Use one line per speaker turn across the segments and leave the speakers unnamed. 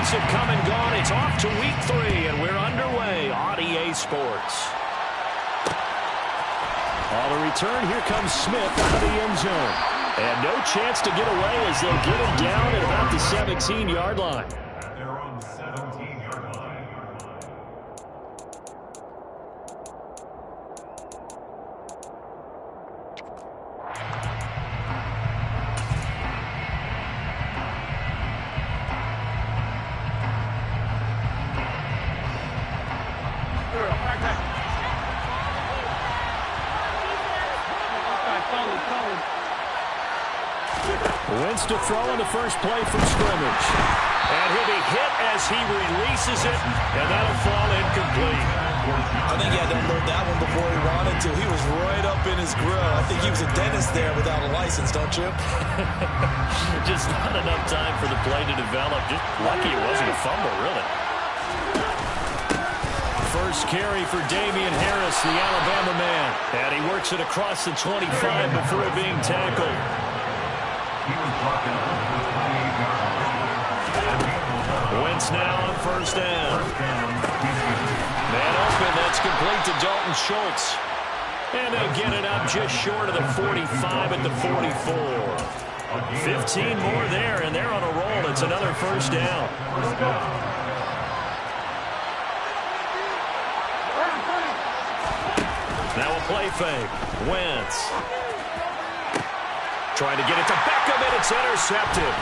games have come and gone. It's off to week 3, and we're underway on EA Sports. On the return, here comes Smith out of the end zone. And no chance to get away as they'll get him down at about the 17-yard line.
They're on the 17-yard line.
Wentz to throw on the first play from scrimmage. And he'll be hit as he releases it, and that'll fall incomplete.
I think he had to unload that one before he wanted to. He was right up in his grill. I think he was a dentist there without a license, don't you?
Just not enough time for the play to develop. Just lucky it wasn't a fumble, really. First carry for Damian Harris, the Alabama man. And he works it across the 25 before being tackled. Wentz now on first down. Man open, that's complete to Dalton Schultz. And they'll get it up just short of the 45 at the 44. 15 more there, and they're on a roll. It's another first down. Now a play fake. Wentz. Trying to get it to Beckham, and it's intercepted.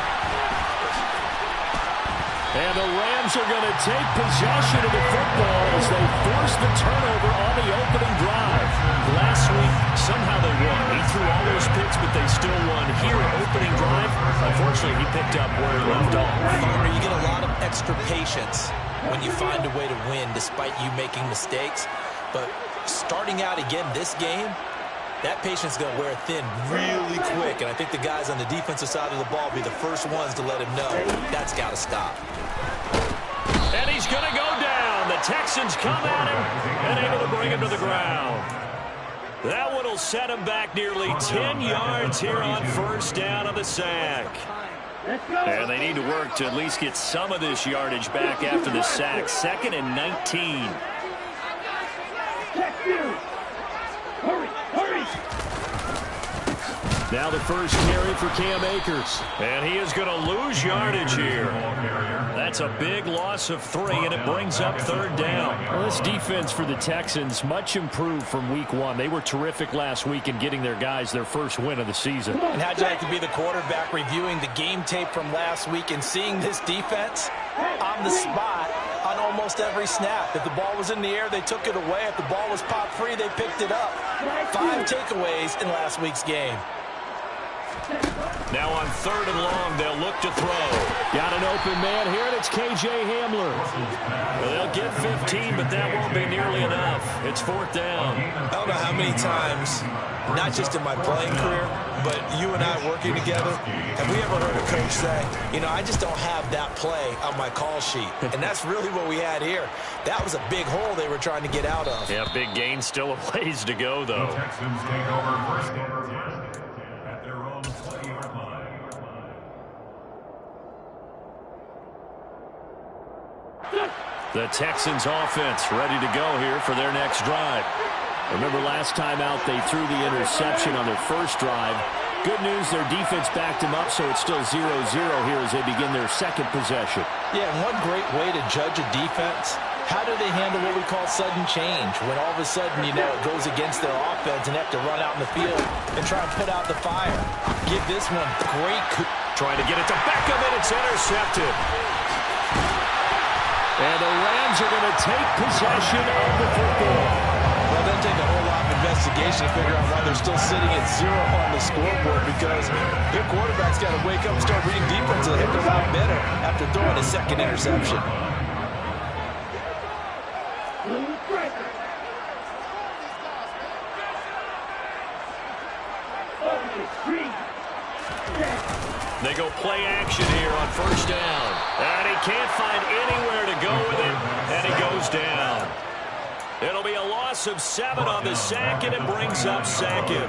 And the Rams are going to take possession of the football as they force the turnover on the opening drive. Last week, somehow they won. He threw all those picks, but they still won. Here, opening drive, unfortunately, he picked up where he left off.
You get a lot of extra patience when you find a way to win despite you making mistakes. But starting out again this game, that patience is going to wear thin really quick, and I think the guys on the defensive side of the ball will be the first ones to let him know that's got to stop.
And he's going to go down. The Texans come at him and able to bring him to the ground. That one will set him back nearly 10 yards here on first down on the sack. And they need to work to at least get some of this yardage back after the sack. 2nd and 19. Now the first carry for Cam Akers. And he is going to lose yardage here. That's a big loss of 3, and it brings up 3rd down. Well, this defense for the Texans, much improved from week 1. They were terrific last week in getting their guys their first win of the season.
And how'd you like to be the quarterback reviewing the game tape from last week and seeing this defense on the spot on almost every snap? If the ball was in the air, they took it away. If the ball was popped free, they picked it up. 5 takeaways in last week's game.
Now on 3rd and long, they'll look to throw. Got an open man here, and it's K.J. Hamler. Well, they'll get 15, but that won't be nearly enough. It's 4th down.
I don't know how many times, not just in my playing career, but you and I working together, have we ever heard a coach say, you know, I just don't have that play on my call sheet. And that's really what we had here. That was a big hole they were trying to get out of.
Yeah, big gain, still a ways to go, though.
The Texans take over first down at their own 20-yard line.
The Texans offense ready to go here for their next drive. Remember last time out they threw the interception on their first drive. Good news, their defense backed them up, so it's still 0-0 here as they begin their second possession.
Yeah, and one great way to judge a defense, how do they handle what we call sudden change? When all of a sudden, you know, it goes against their offense and they have to run out in the field and try and put out the fire. Give this one great.
Trying to get it to Beckham, and it's intercepted. And the Rams are going to take possession of the football.
Well, it doesn't take a whole lot of investigation to figure out why they're still sitting at 0 on the scoreboard, because their quarterback's got to wake up and start reading defense a heck of a lot better after throwing his second interception.
They go play action here on first down. And he can't find anywhere to go with it, and he goes down. It'll be a loss of 7 on the sack, and it brings up 2nd.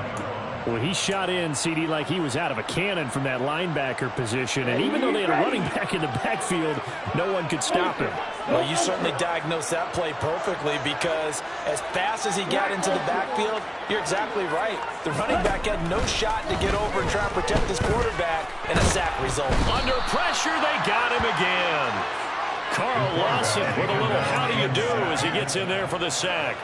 Well, he shot in, CD, like he was out of a cannon from that linebacker position. And even though they had a running back in the backfield, no one could stop him.
Well, you certainly diagnosed that play perfectly because as fast as he got into the backfield, you're exactly right. The running back had no shot to get over and try to protect his quarterback, and a sack result.
Under pressure, they got him again. Carl Lawson with a little how do you do as he gets in there for the sack.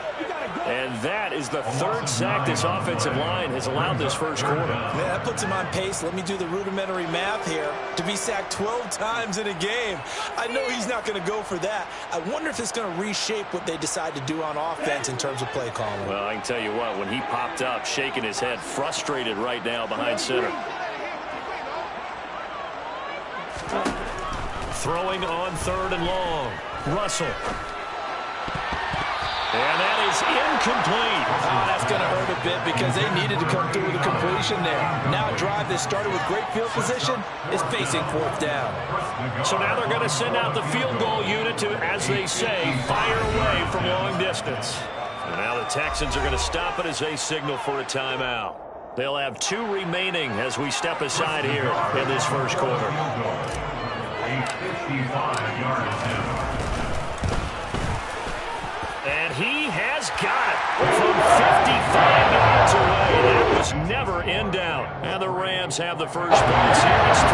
And that is the third sack this offensive line has allowed this first quarter.
Man, that puts him on pace. Let me do the rudimentary math here. To be sacked 12 times in a game. I know he's not going to go for that. I wonder if it's going to reshape what they decide to do on offense in terms of play calling.
Well, I can tell you what, when he popped up, shaking his head, frustrated right now behind center. Throwing on 3rd and long. Russell. And that is incomplete.
Oh, that's going to hurt a bit because they needed to come through with a completion there. Now a drive that started with great field position is facing 4th down.
So now they're going to send out the field goal unit to, as they say, fire away from long distance. And now the Texans are going to stop it as they signal for a timeout. They'll have 2 remaining as we step aside here in this first quarter. And he has got it from 55 yards away. That was never in doubt. And the Rams have the first points here. It's 3-0.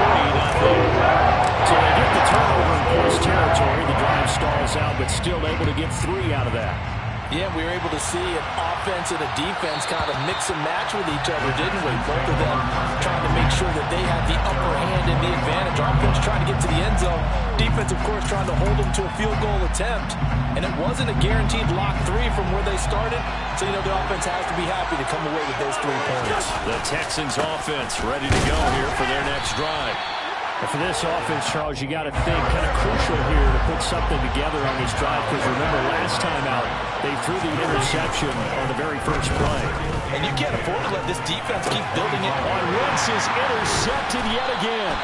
So they get the turnover in close territory. The drive stalls out, but still able to get 3 out of that.
Yeah, we were able to see an offense and a defense kind of mix and match with each other, didn't we? Both of them trying to make sure that they had the upper hand and the advantage. Offense trying to get to the end zone. Defense, of course, trying to hold them to a field goal attempt. And it wasn't a guaranteed lock 3 from where they started. So, you know, the offense has to be happy to come away with those 3 points.
The Texans offense ready to go here for their next drive. And for this offense, Charles, you got to think kind of crucial here to put something together on this drive because remember last time out they threw the interception on the very first play.
And you can't afford to let this defense keep building it.
On Wentz is intercepted yet again.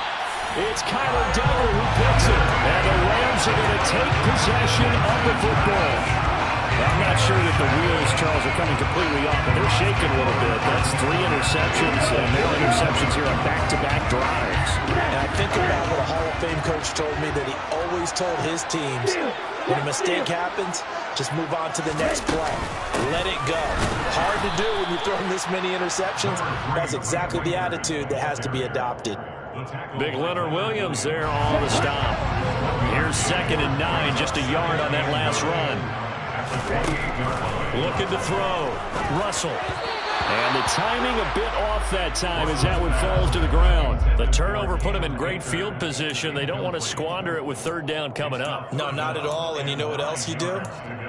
It's Kyler Duggar who picks it. And the Rams are going to take possession of the football. I'm not sure that the wheels, Charles, are coming completely off, but they're shaking a little bit. That's 3 interceptions, and now interceptions here on back-to-back drives.
And I think about what a Hall of Fame coach told me that he always told his teams, when a mistake happens, just move on to the next play. Let it go. Hard to do when you're throwing this many interceptions. That's exactly the attitude that has to be adopted.
Big Leonard Williams there on the stop. Here's 2nd and 9, just a yard on that last run. Looking to throw. Russell. And the timing a bit off that time as that one falls to the ground. The turnover put them in great field position. They don't want to squander it with 3rd down coming up.
No, not at all. And you know what else you do?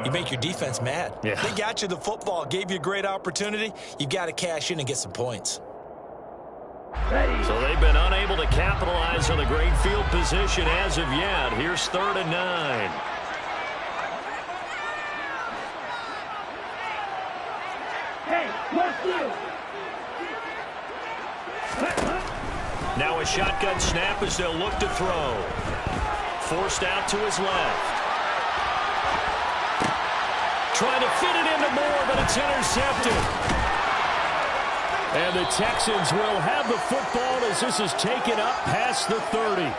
You make your defense mad.
Yeah.
They got you the football, gave you a great opportunity. You got to cash in and get some points.
So they've been unable to capitalize on the great field position as of yet. Here's 3rd and 9. Now a shotgun snap as they'll look to throw. Forced out to his left. Trying to fit it into Moore, but it's intercepted. And the Texans will have the football as this is taken up past the 30.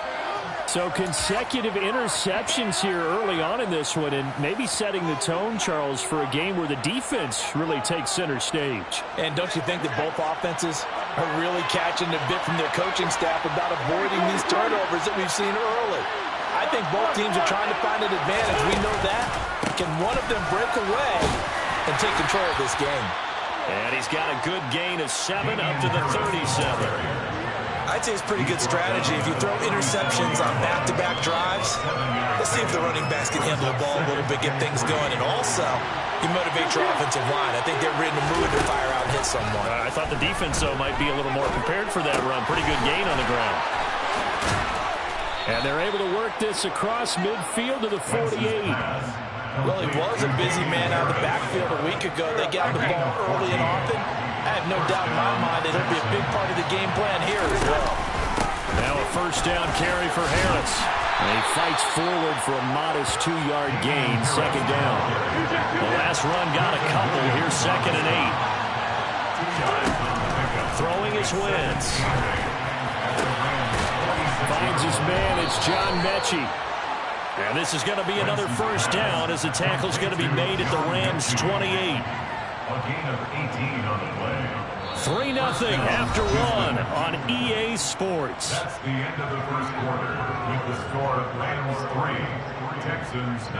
So consecutive interceptions here early on in this one, and maybe setting the tone, Charles, for a game where the defense really takes center stage.
And don't you think that both offenses are really catching a bit from their coaching staff about avoiding these turnovers that we've seen early? I think both teams are trying to find an advantage. We know that. Can one of them break away and take control of this game?
And he's got a good gain of 7 up to the 37.
I'd say it's pretty good strategy. If you throw interceptions on back-to-back drives, let's see if the running backs can handle the ball a little bit, get things going. And also, you motivate your offensive line. I think they're ready to move to fire out and hit someone.
I thought the defense, though, might be a little more prepared for that run. Pretty good gain on the ground. And they're able to work this across midfield to the 48.
Well, he was a busy man out of the backfield a week ago. They got the ball early and often. I have no doubt in my mind that it'll be a big part of the game plan here as well.
Now a 1st down carry for Harris. And he fights forward for a modest 2-yard gain, 2nd down. The last run got a couple. Here's 2nd and 8. Throwing his Wentz. Finds his man. It's John Mechie. And this is going to be another first down as the tackle's going to be made at the Rams' 28.
A gain of 18 on the play.
3-0 after one on EA Sports.
That's the end of the first quarter with the score of Rams 3, Texans 0.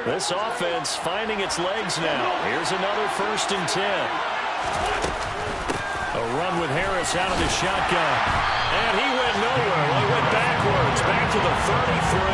This offense finding its legs now. Here's another 1st and 10. A run with Harris out of the shotgun. And he went nowhere. Well, he went backwards, back to the 33.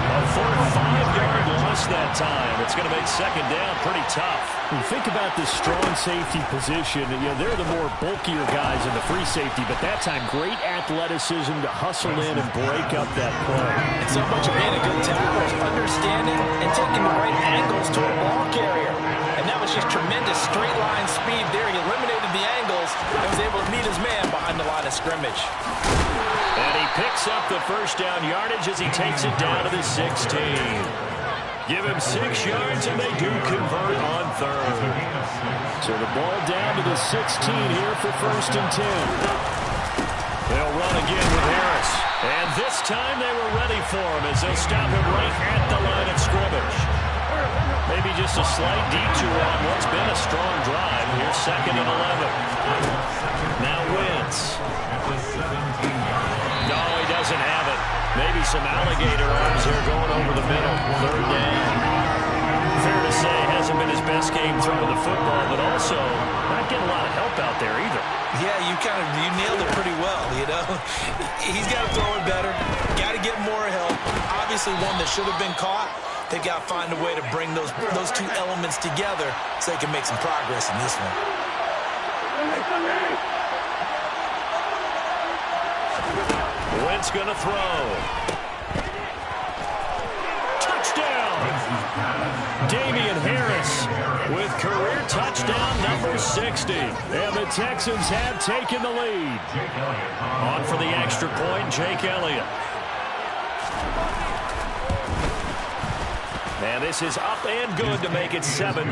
A full 5-yard loss that time. It's going to make second down pretty tough.
You think about this strong safety position. They're the more bulkier guys in the free safety, but that time great athleticism to hustle in and break up that play.
And so much of being a good tackler is understanding and taking the right angles to a ball carrier. And that was just tremendous straight line speed there. He eliminated the angles and was able to meet his man behind the line of scrimmage.
And he picks up the first down yardage as he takes it down to the 16. Give him 6 yards, and they do convert on 3rd.
So the ball down to the 16 here for 1st and 10.
They'll run again with Harris. And this time they were ready for him as they'll stop him right at the line of scrimmage. Maybe just a slight detour on what's been a strong drive. Here's 2nd and 11. Now Wentz. No, he doesn't have it. Maybe some alligator arms here going over the middle. 3rd down. Fair to say, hasn't been his best game throwing the football, but also not getting a lot of help out there either.
Yeah, you nailed it pretty well, He's got to throw it better. Got to get more help. Obviously one that should have been caught. They've got to find a way to bring those two elements together so they can make some progress in this one.
Wentz going to throw. Touchdown! Damian Harris with career touchdown number 60.
And the Texans have taken the lead.
On for the extra point, Jake Elliott. And this is up and good to make it 7-3.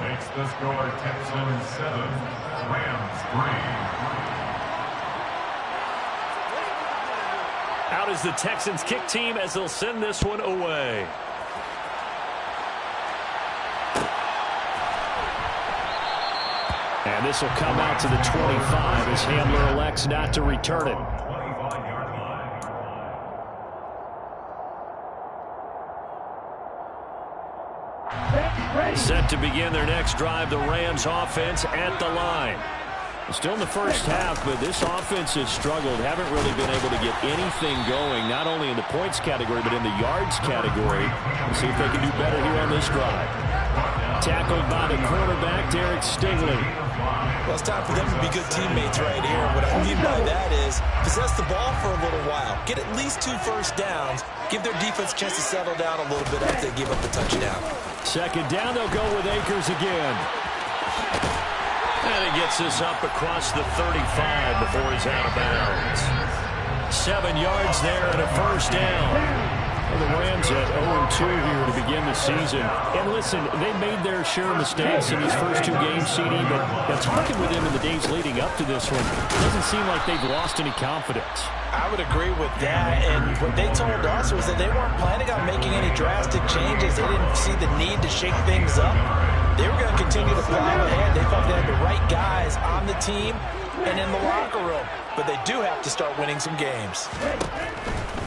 Makes the score Texans 7, Rams 3.
Out is the Texans kick team as they'll send this one away.
And this will come out to the 25 as Hamler elects not to return it.
Set to begin their next drive, the Rams offense at the line.
Still in the first half, but this offense has struggled. Haven't really been able to get anything going, not only in the points category, but in the yards category. We'll see if they can do better here on this drive. Tackled by the quarterback, Derek Stingley.
Well, it's time for them to be good teammates right here. What I mean by that is possess the ball for a little while. Get at least 2 first downs. Give their defense a chance to settle down a little bit after they give up the touchdown.
2nd down, they'll go with Akers again.
And he gets this up across the 35 before he's out of bounds. 7 yards there and a first down.
Well, the Rams at 0-2 here to begin the season. And listen, they made their share of mistakes in these first 2 games, CD, but talking with them in the days leading up to this one, it doesn't seem like they've lost any confidence.
I would agree with that, and what they told us was that they weren't planning on making any drastic changes. They didn't see the need to shake things up. They were going to continue to plow ahead. They felt they had the right guys on the team and in the locker room, but they do have to start winning some games.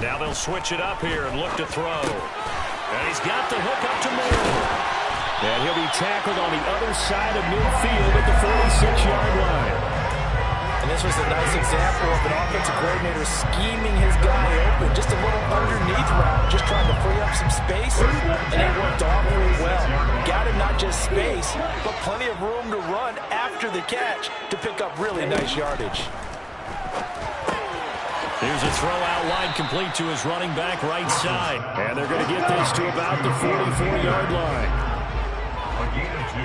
Now they'll switch it up here and look to throw. And he's got the hook up to Moore.
And he'll be tackled on the other side of midfield at the 46-yard line.
And this was a nice example of an offensive coordinator scheming his guy open. Just a little underneath route, just trying to free up some space. And it worked awfully well. Got him not just space, but plenty of room to run after the catch to pick up really nice yardage.
Here's a throw out wide, complete to his running back right side.
And they're going to get this to about the 44-yard line.
A gain of 2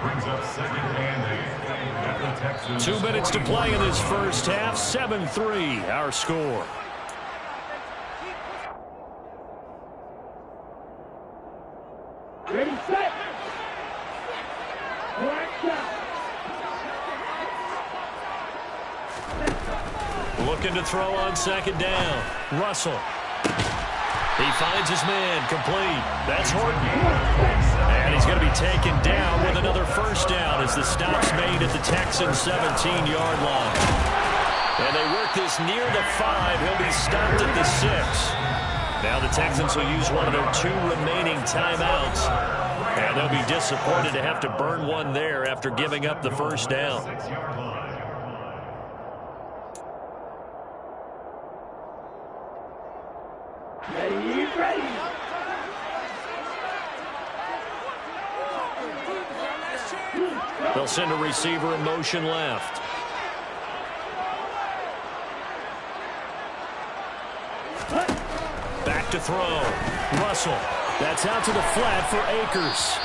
brings up 2nd and 8 at the Texans.
2 minutes to play in this first half. 7-3 our score.
Ready, set. Action.
Looking to throw on second down. Russell. He finds his man, complete. That's Horton. And he's going to be taken down with another first down as the stop's made at the Texans' 17-yard line. And they work this near the 5. He'll be stopped at the 6. Now the Texans will use one of their 2 remaining timeouts. And they'll be disappointed to have to burn one there after giving up the first down.
Ready.
They'll send a receiver in motion left. Back to throw. Russell. That's out to the flat for Akers.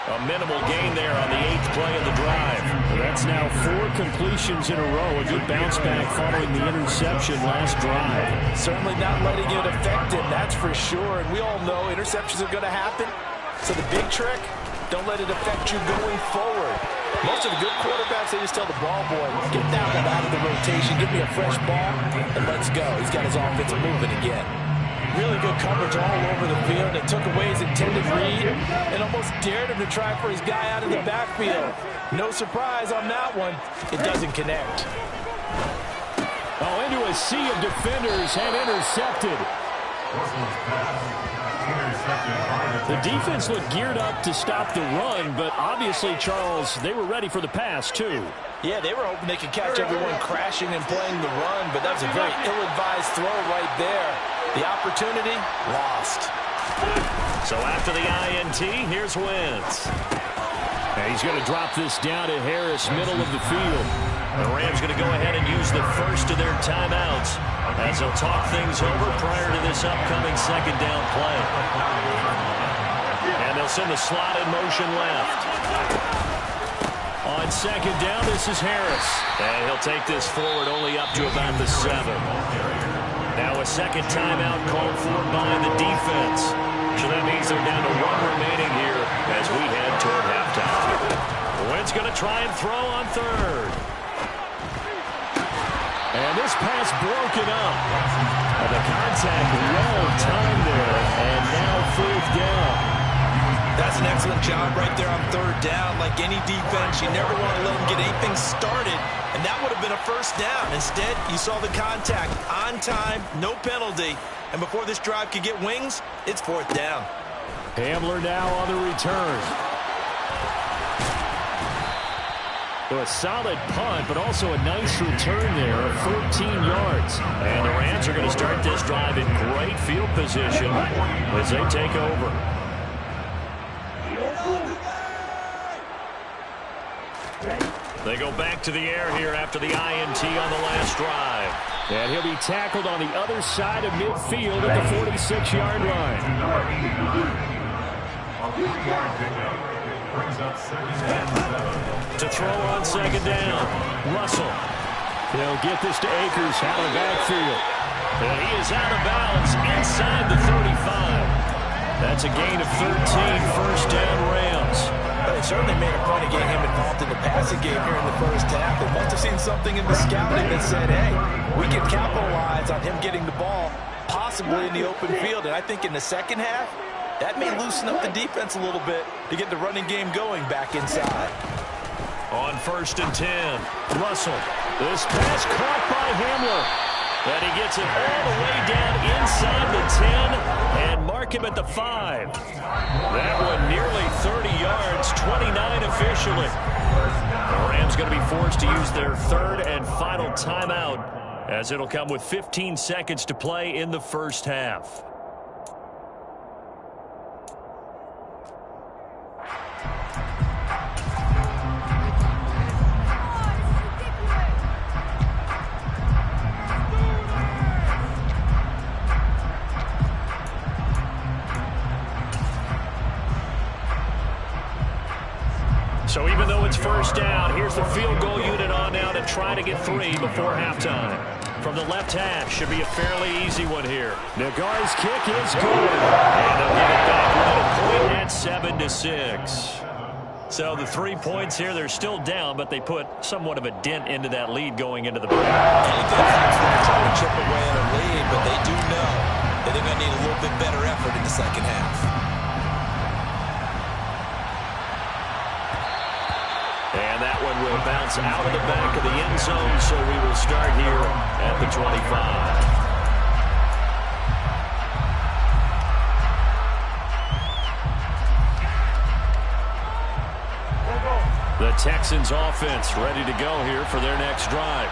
A minimal gain there on the 8th play of the drive.
That's now 4 completions in a row. A good bounce back following the interception last drive.
Certainly not letting it affect him, that's for sure. And we all know interceptions are going to happen. So the big trick, don't let it affect you going forward. Most of the good quarterbacks, they just tell the ball boy, get that one out of the rotation, give me a fresh ball, and let's go. He's got his offense moving again. Really good coverage all over the field. It took away his intended read and almost dared him to try for his guy out of the backfield. No surprise on that one. It doesn't connect.
Oh, into a sea of defenders and intercepted. The defense looked geared up to stop the run, but obviously, Charles, they were ready for the pass, too.
Yeah, they were hoping they could catch everyone crashing and playing the run, but that was a very ill-advised throw right there. The opportunity, lost.
So after the INT, here's Wentz.
And he's going to drop this down to Harris, middle of the field.
The Rams going to go ahead and use the first of their timeouts as they'll talk things over prior to this upcoming second down play. And they'll send the slot in motion left. On second down, this is Harris. And he'll take this forward only up to about the 7. Now a second timeout called for by the defense. So that means they're down to 1 remaining here as we head toward halftime. Wentz going to try and throw on third.
And this pass broken up. And the contact well timed there. And now 4th down.
That's an excellent job right there on third down. Like any defense, you never want to let them get anything started, and that would have been a first down. Instead, you saw the contact on time, no penalty, and before this drive could get wings, it's 4th down.
Hamler now on the return. So a solid punt, but also a nice return there of 14 yards.
And the Rams are going to start this drive in great field position as they take over. They go back to the air here after the INT on the last drive.
And he'll be tackled on the other side of midfield at the 46-yard line.
To throw on second down, Russell.
They'll get this to Akers out of the backfield.
And he is out of bounds inside the 35. That's a gain of 13, first down Rams.
They certainly made a point of getting him involved in the passing game here in the first half. They must have seen something in the scouting that said, hey, we can capitalize on him getting the ball, possibly in the open field. And I think in the second half, that may loosen up the defense a little bit to get the running game going back inside.
On 1st and 10, Russell. This pass caught by Hamler. And he gets it all the way down inside the 10 and mark him at the 5. That one nearly 30 yards, 29 officially. The Rams going to be forced to use their 3rd and final timeout as it'll come with 15 seconds to play in the first half. So even though it's first down, here's the field goal unit on now to try to get 3 before halftime. from the left hash. Should be a fairly easy one here.
Nagar's kick is good.
And they'll get it back within a point at 7-6. So the 3 points here, they're still down, but they put somewhat of a dent into that lead going into the break.
Anything helps them try to chip away at a lead, but they do know that they're going to need a little bit better effort in the second half.
And that one will bounce out of the back of the end zone, so we will start here at the 25. The Texans offense ready to go here for their next drive.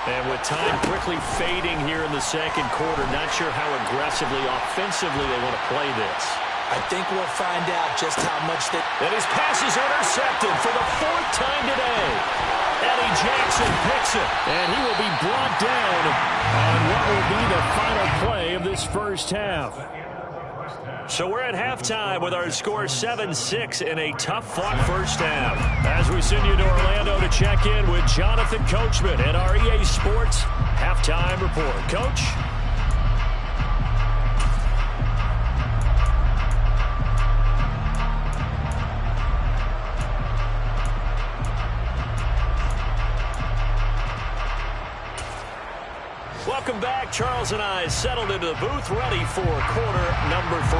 And with time quickly fading here in the second quarter, not sure how aggressively, offensively they want to play this.
I think we'll find out just how much they...
And his pass is intercepted for the 4th time today. Eddie Jackson picks it. And he will be brought down on what will be the final play of this first half. So we're at halftime with our score 7-6 in a tough-fought first half. As we send you to Orlando to check in with Jonathan Coachman at our EA Sports Halftime Report. Coach? Welcome back. Charles and I settled into the booth, ready for quarter number 3.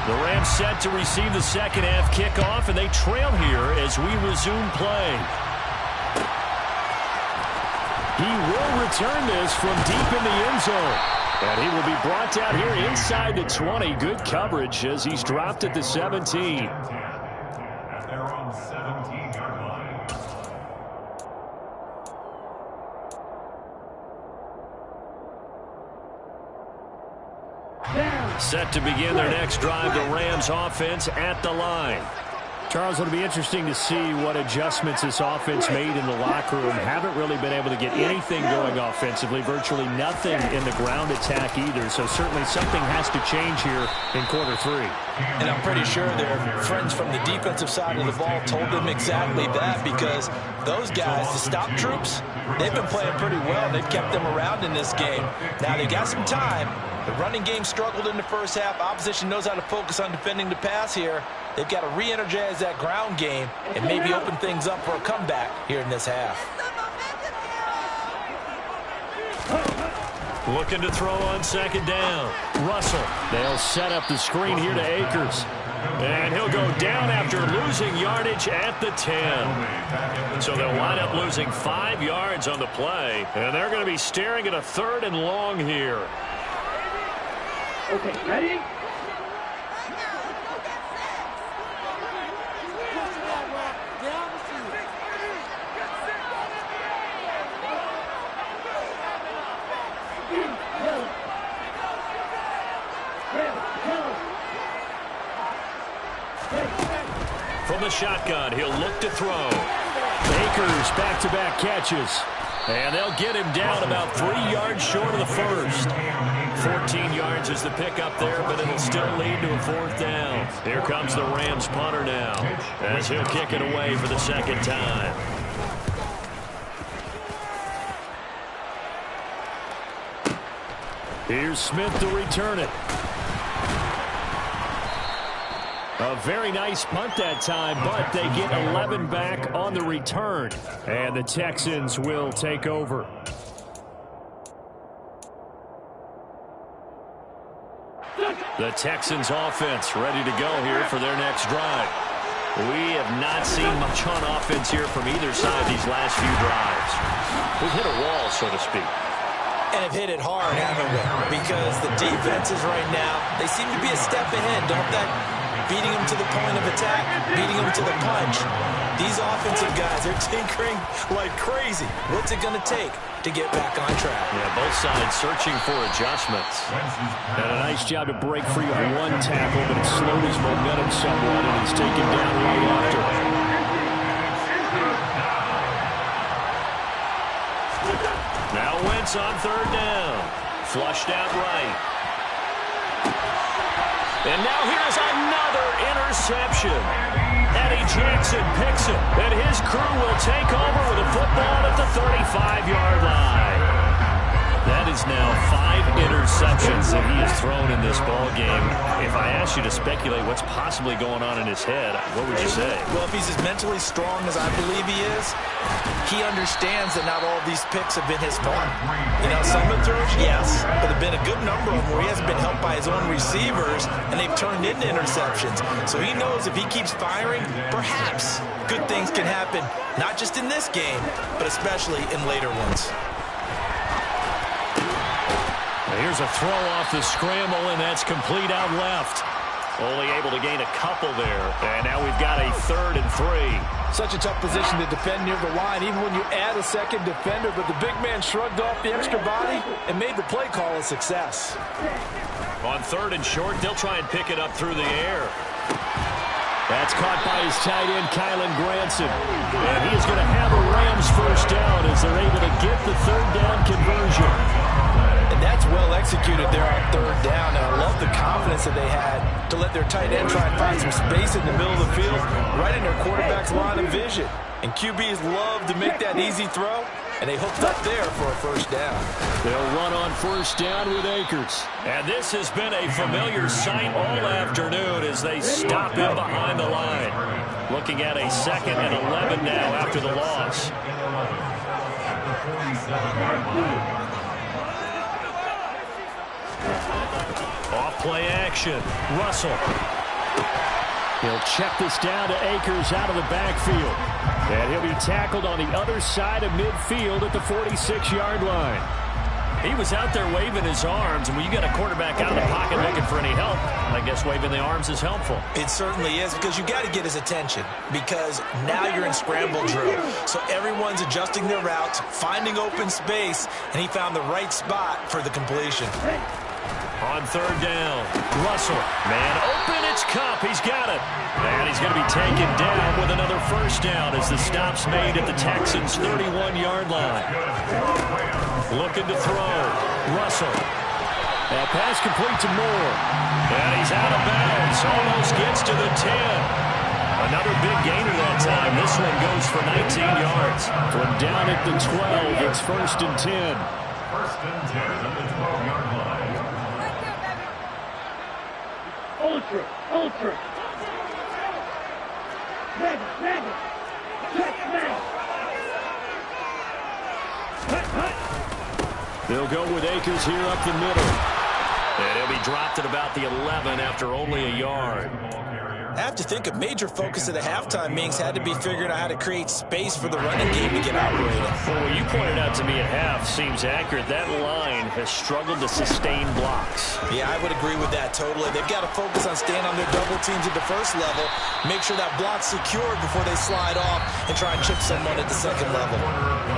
The Rams set to receive the second half kickoff, and they trail here as we resume play. He will return this from deep in the end zone. And he will be brought down here inside the 20. Good coverage as he's dropped at the 17.
At their own 17-yard line.
Set to begin their next drive, the Rams offense at the line.
Charles, it'll be interesting to see what adjustments this offense made in the locker room. Haven't really been able to get anything going offensively, virtually nothing in the ground attack either. So certainly something has to change here in quarter 3.
And I'm pretty sure their friends from the defensive side of the ball told them exactly that, because those guys, the stop troops, they've been playing pretty well. They've kept them around in this game. Now they got some time. The running game struggled in the first half. Opposition knows how to focus on defending the pass here. They've got to re-energize that ground game and maybe open things up for a comeback here in this half.
Looking to throw on second down. Russell.
They'll set up the screen here to Akers.
And he'll go down after losing yardage at the 10. So they'll wind up losing 5 yards on the play. And they're going to be staring at a 3rd and long here.
Okay, ready?
From the shotgun, he'll look to throw.
Akers back-to-back catches.
And they'll get him down about 3 yards short of the first. 14 yards is the pickup there, but it'll still lead to a 4th down. Here comes the Rams punter now, as he'll kick it away for the second time.
Here's Smith to return it. A very nice punt that time, but they get 11 back on the return. And the Texans will take over.
The Texans offense ready to go here for their next drive. We have not seen much on offense here from either side these last few drives. We've hit a wall, so to speak.
And have hit it hard, haven't we? Because the defenses right now, they seem to be a step ahead, don't they? Beating them to the point of attack, beating them to the punch. These offensive guys are tinkering like crazy. What's it going to take to get back on track?
Yeah, both sides searching for adjustments.
And a nice job to break free of one tackle, but it slowed his momentum somewhat, and he's taken down right after.
Now Wentz on 3rd down. Flushed out right. And now here's another interception. Eddie Jackson picks it, and his crew will take over with a football at the 35-yard line. That is now 5 interceptions that he has thrown in this ball game. If I asked you to speculate what's possibly going on in his head, what would you say?
Well, if he's as mentally strong as I believe he is, he understands that not all of these picks have been his fault. You know, some of the throws, yes, but there have been a good number of them where he hasn't been helped by his own receivers, and they've turned into interceptions. So he knows if he keeps firing, perhaps good things can happen, not just in this game, but especially in later ones.
Here's a throw off the scramble, and that's complete out left. Only able to gain a couple there. And now we've got a 3rd and 3.
Such a tough position to defend near the line, even when you add a second defender. But the big man shrugged off the extra body and made the play call a success.
On 3rd and short, they'll try and pick it up through the air.
That's caught by his tight end, Kylan Granson. And he is going to have a Rams first down as they're able to get the 3rd down conversion.
And that's well executed there on 3rd down. And I love the confidence that they had to let their tight end try and find some space in the middle of the field, right in their quarterback's line of vision. And QBs love to make that easy throw, and they hooked up there for a first down.
They'll run on first down with Akers.
And this has been a familiar sight all afternoon as they stop him behind the line. Looking at a 2nd and 11 now after the loss. Off play action. Russell.
He'll check this down to Akers out of the backfield. And he'll be tackled on the other side of midfield at the 46-yard line.
He was out there waving his arms, and when you got a quarterback out of the pocket looking for any help, I guess waving the arms is helpful.
It certainly is, because you got to get his attention, because now you're in scramble drill. So everyone's adjusting their routes, finding open space, and he found the right spot for the completion.
On 3rd down, Russell. Man open, it's Cup. He's got it. And he's going to be taken down with another first down as the stop's made at the Texans' 31-yard line. Looking to throw. Russell.
That pass complete to Moore.
And he's out of bounds. Almost gets to the 10. Another big gainer that time. This one goes for 19 yards.
From down at the 12, it's 1st and 10.
1st and 10 at the 12-yard line.
Ultra. Mega. Check now.
They'll go with Akers here up the middle.
And he'll be dropped at about the 11 after only a yard.
I have to think a major focus of the halftime meetings had to be figuring out how to create space for the running game to get operated.
Well, what you pointed out to me at half seems accurate. That line has struggled to sustain blocks.
Yeah, I would agree with that totally. They've got to focus on staying on their double teams at the first level, make sure that block's secured before they slide off and try and chip someone at the second level.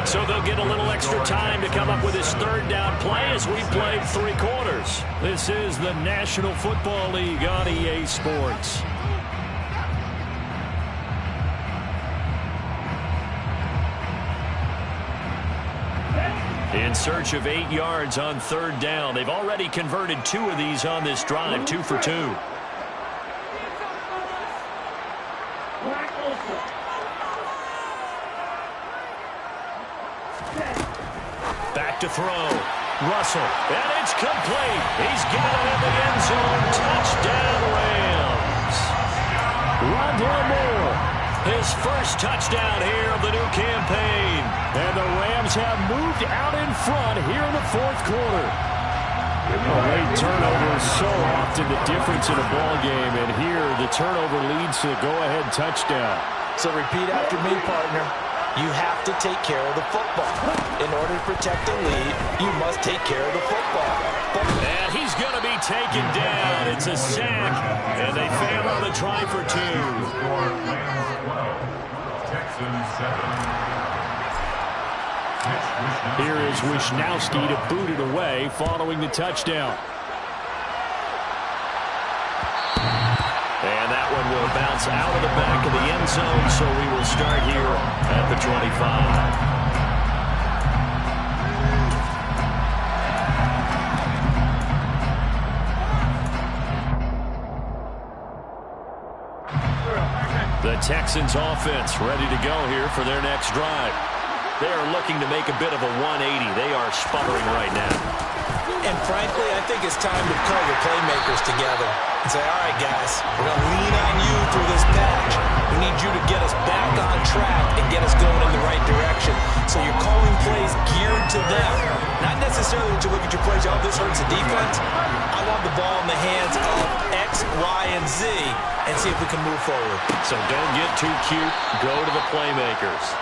So they'll get a little extra time to come up with this 3rd down play as we played 3 quarters. This is the National Football League on EA Sports. In search of 8 yards on 3rd down. They've already converted 2 of these on this drive, 2 for 2. Back to throw. Russell. And it's complete. He's got it in the end zone. Touchdown, Rams.
Rondale Moore.
His first touchdown here of the new campaign.
And the Rams have moved out in front here in the 4th quarter. A late turnover is so often the difference in a ball game, and here the turnover leads to the go-ahead touchdown.
So repeat after me, partner. You have to take care of the football. In order to protect the lead, you must take care of the football.
And he's going to be taken down. It's a sack, and they fail on the try for 2.
Texans 7.
Here is Wisnowski to boot it away following the touchdown.
And that one will bounce out of the back of the end zone, so we will start here at the 25. Texans offense ready to go here for their next drive. They are looking to make a bit of a 180. They are sputtering right now.
And frankly, I think it's time to call your playmakers together and say, all right, guys, we're going to lean on you through this patch. We need you to get us back on track and get us going in the right direction. So you're calling plays geared to them. Not necessarily that you look at your plays, oh, this hurts the defense. I want the ball in the hands of X, Y, and Z and see if we can move forward.
So don't get too cute. Go to the playmakers.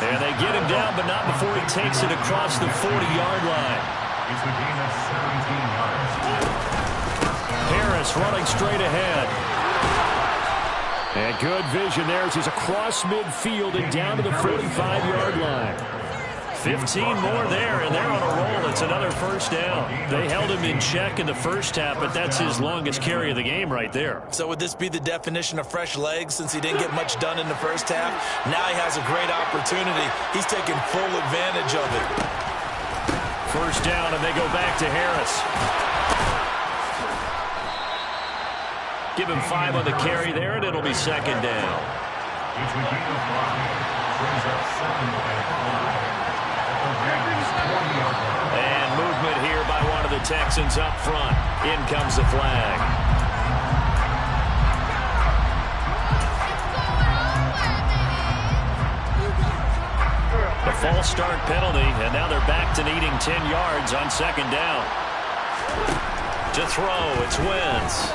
And they get him down, but not before he takes it across the 40-yard line.
It's a gain of 17 yards.
Harris running straight ahead. And good vision there as he's across midfield and down to the 45-yard line. 15 more there, and they're on a roll. It's another first down. They held him in check in the first half, but that's his longest carry of the game right there.
So would this be the definition of fresh legs since he didn't get much done in the first half? Now he has a great opportunity. He's taking full advantage of it.
First down, and they go back to Harris. Give him 5 on the carry there, and it'll be second down.
It's a gain of 5. Brings up 7 and 5.
And movement here by one of the Texans up front. In comes the flag. The false start penalty, and now they're back to needing 10 yards on second down. To throw, it's Wentz.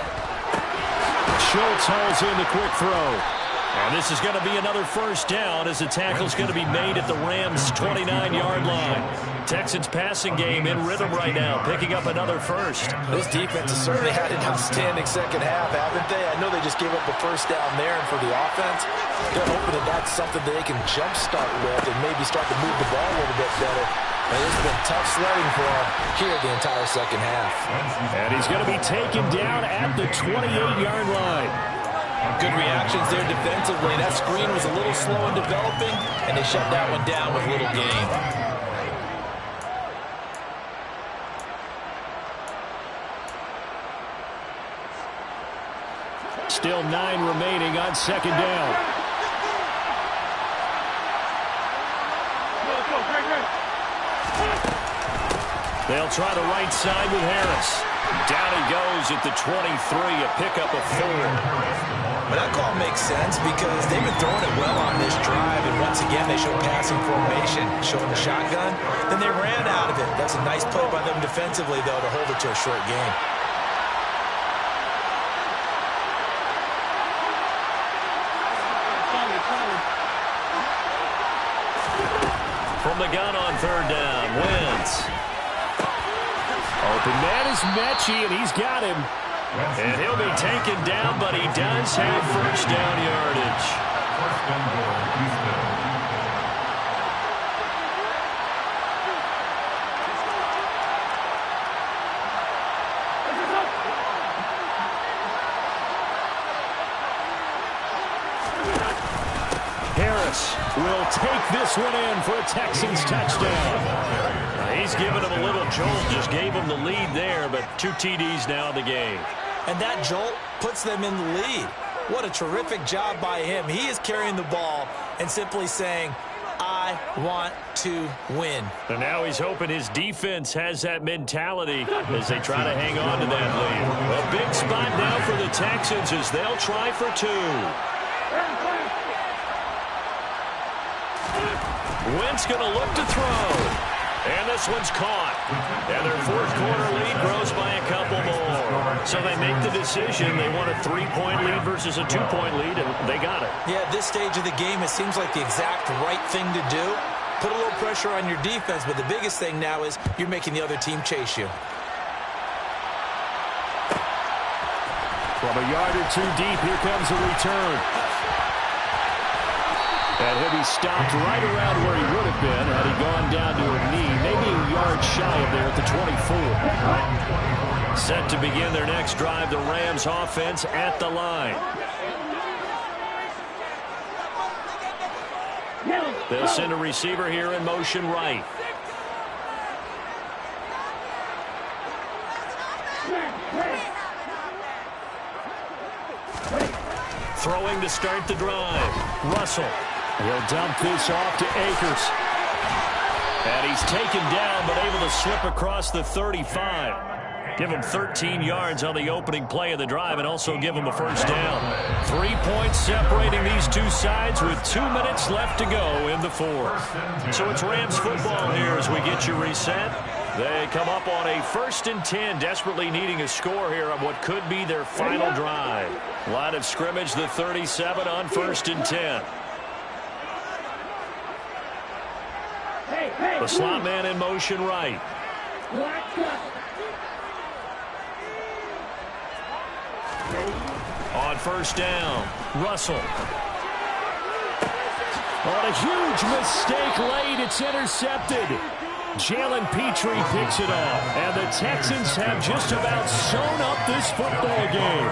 Schultz hauls in the quick throw. And this is going to be another first down as the tackle's going to be made at the Rams' 29-yard line. Texans passing game in rhythm right now, picking up another first.
This defense has certainly had an outstanding second half, haven't they? I know they just gave up the first down there, and for the offense, they're hoping that that's something they can jumpstart with and maybe start to move the ball a little bit better. And it's been tough sledding for him here the entire second half.
And he's going to be taken down at the 28-yard line.
Good reactions there defensively. That screen was a little slow in developing, and they shut that one down with little gain.
Still 9 remaining on second down. They'll try the right side with Harris. Down he goes at the 23, a pickup of 4.
But that call makes sense because they've been throwing it well on this drive, and once again they showed passing formation, showing the shotgun. Then they ran out of it. That's a nice play by them defensively, though, to hold it to a short game.
From the gun on third down, Wentz. Open man is Mechie, and he's got him. And he'll be taken down, but he does have first down yardage.
First and goal, Houston.
Harris will take this one in for a Texans touchdown. He's given him a little jolt, just gave him the lead there, but 2 TDs now in the game.
And that jolt puts them in the lead. What a terrific job by him. He is carrying the ball and simply saying, I want to win.
And now he's hoping his defense has that mentality as they try to hang on to that lead. A big spot now for the Texans as they'll try for 2. Wentz going to look to throw. And this one's caught. And their fourth quarter lead grows by a couple more. So they make the decision. They want a 3-point lead versus a 2-point lead, and they got it.
Yeah, at this stage of the game, it seems like the exact right thing to do. Put a little pressure on your defense, but the biggest thing now is you're making the other team chase you.
From a yard or 2 deep, here comes a return. And he'll be stopped right around where he would have been had he gone down to a knee, maybe a yard shy of there at the 24. Set to begin their next drive, the Rams offense at the line. They'll send a receiver here in motion right. Throwing to start the drive. Russell.
He'll dump this off to Akers.
And he's taken down, but able to slip across the 35. Give him 13 yards on the opening play of the drive and also give him a first down. 3 points separating these two sides with 2 minutes left to go in the fourth. So it's Rams football here as we get you reset. They come up on a 1st and 10, desperately needing a score here on what could be their final drive. Line of scrimmage, the 37 on 1st and 10. The slot man in motion right. On 1st down, Russell.
On a huge mistake late, it's intercepted. Jalen Petrie picks it off, and the Texans have just about sewn up this football game.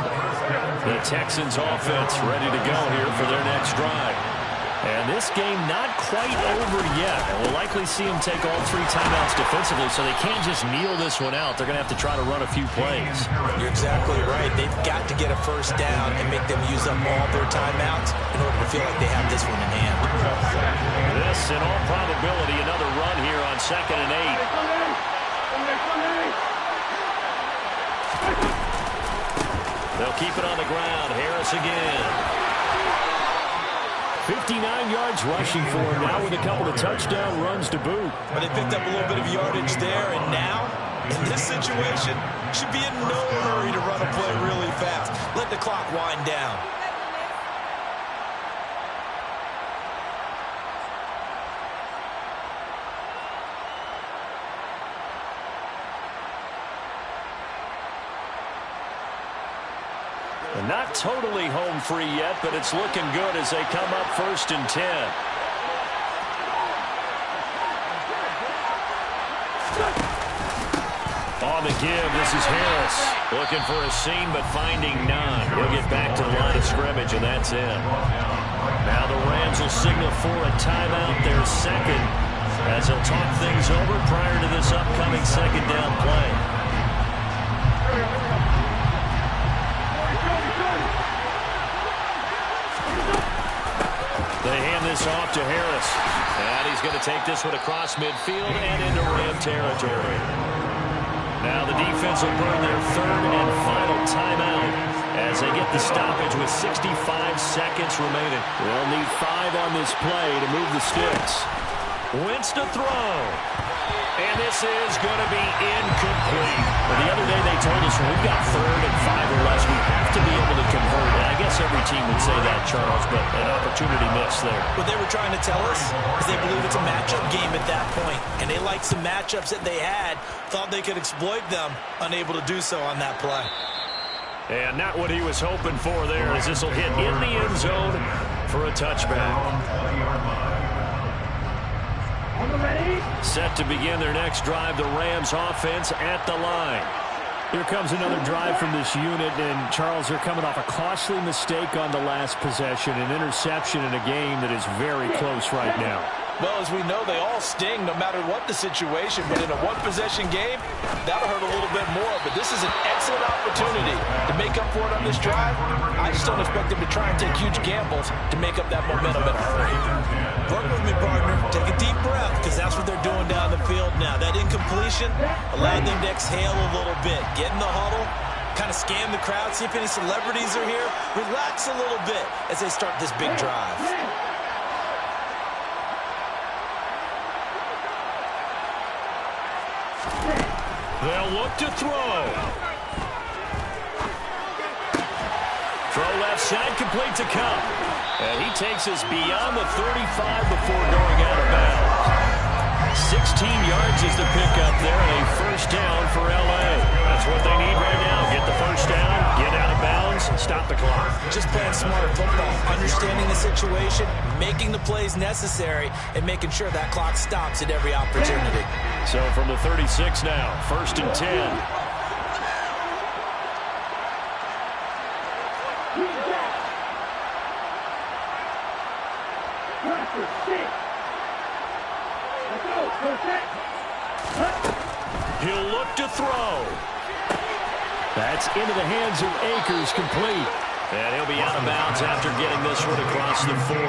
The Texans offense ready to go here for their next drive. And this game not quite over yet. And we'll likely see them take all 3 timeouts defensively, so they can't just kneel this one out. They're going to have to try to run a few plays.
You're exactly right. They've got to get a first down and make them use up all their timeouts in order to feel like they have this one in hand.
This, in all probability, another run here on 2nd and 8. They'll keep it on the ground. Harris again.
59 yards rushing for him now with a couple of touchdown runs to boot.
Well, they picked up a little bit of yardage there, and now, in this situation, should be in no hurry to run a play really fast. Let the clock wind down.
Not totally home free yet, but it's looking good as they come up 1st and 10. On the give, this is Harris. Looking for a seam, but finding none. He'll get back to the line of scrimmage, and that's it. Now the Rams will signal for a timeout, their second, as they'll talk things over prior to this upcoming 2nd down play. They hand this off to Harris. And he's going to take this one across midfield and into Ram territory. Now the defense will burn their 3rd and final timeout as they get the stoppage with 65 seconds remaining.
They'll need 5 on this play to move the sticks.
Wentz to throw. And this is going to be incomplete. Well, the other day they told us when we've got 3rd and 5 or less, we have to be able to convert. And I guess every team would say that, Charles, but an opportunity missed there.
What they were trying to tell us is they believe it's a matchup game at that point, and they liked some matchups that they had, thought they could exploit them, unable to do so on that play.
And not what he was hoping for there, as this will hit in the end zone for a touchback. Set to begin their next drive, the Rams offense at the line.
Here comes another drive from this unit, and Charles, they're coming off a costly mistake on the last possession, an interception in a game that is very close right now.
Well, as we know, they all sting no matter what the situation, but in a one-possession game, that'll hurt a little bit more. But this is an excellent opportunity to make up for it on this drive. I just don't expect them to try and take huge gambles to make up that momentum in a hurry.
Work with me, partner. Take a deep breath, because that's what they're doing down the field now. That incompletion allowed them to exhale a little bit. Get in the huddle, kind of scan the crowd, see if any celebrities are here. Relax a little bit as they start this big drive.
They'll look to throw. Throw left side, complete to Cup. And he takes us beyond the 35 before going out of bounds. 16 yards is the pickup there, and a first down for L.A. That's what they need right now. Get the first down, get out of bounds, stop the clock.
Just playing smart football, understanding the situation, making the plays necessary, and making sure that clock stops at every opportunity.
So from the 36 now, 1st and 10.
He'll look to throw. That's into the hands of Akers, complete.
And he'll be out of bounds after getting this one across the 40.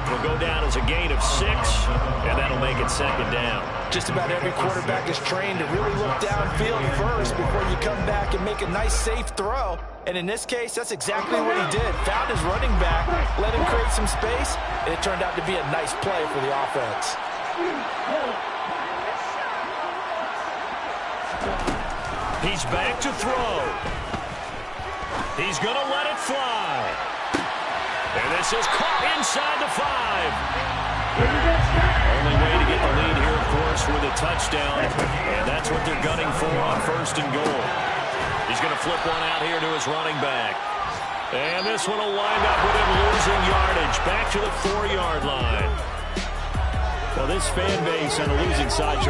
Will go down as a gain of 6, and that'll make it second down.
Just about every quarterback is trained to really look downfield first before you come back and make a nice, safe throw. And in this case, that's exactly what he did. Found his running back, let him create some space, and it turned out to be a nice play for the offense.
He's back to throw. He's going to let it fly. And this is caught inside the 5. Only way to get the lead here, of course, with a touchdown. And that's what they're gunning for on 1st and goal. He's going to flip one out here to his running back. And this one will wind up with him losing yardage. Back to the 4-yard line.
Well, this fan base on the losing side, Charles.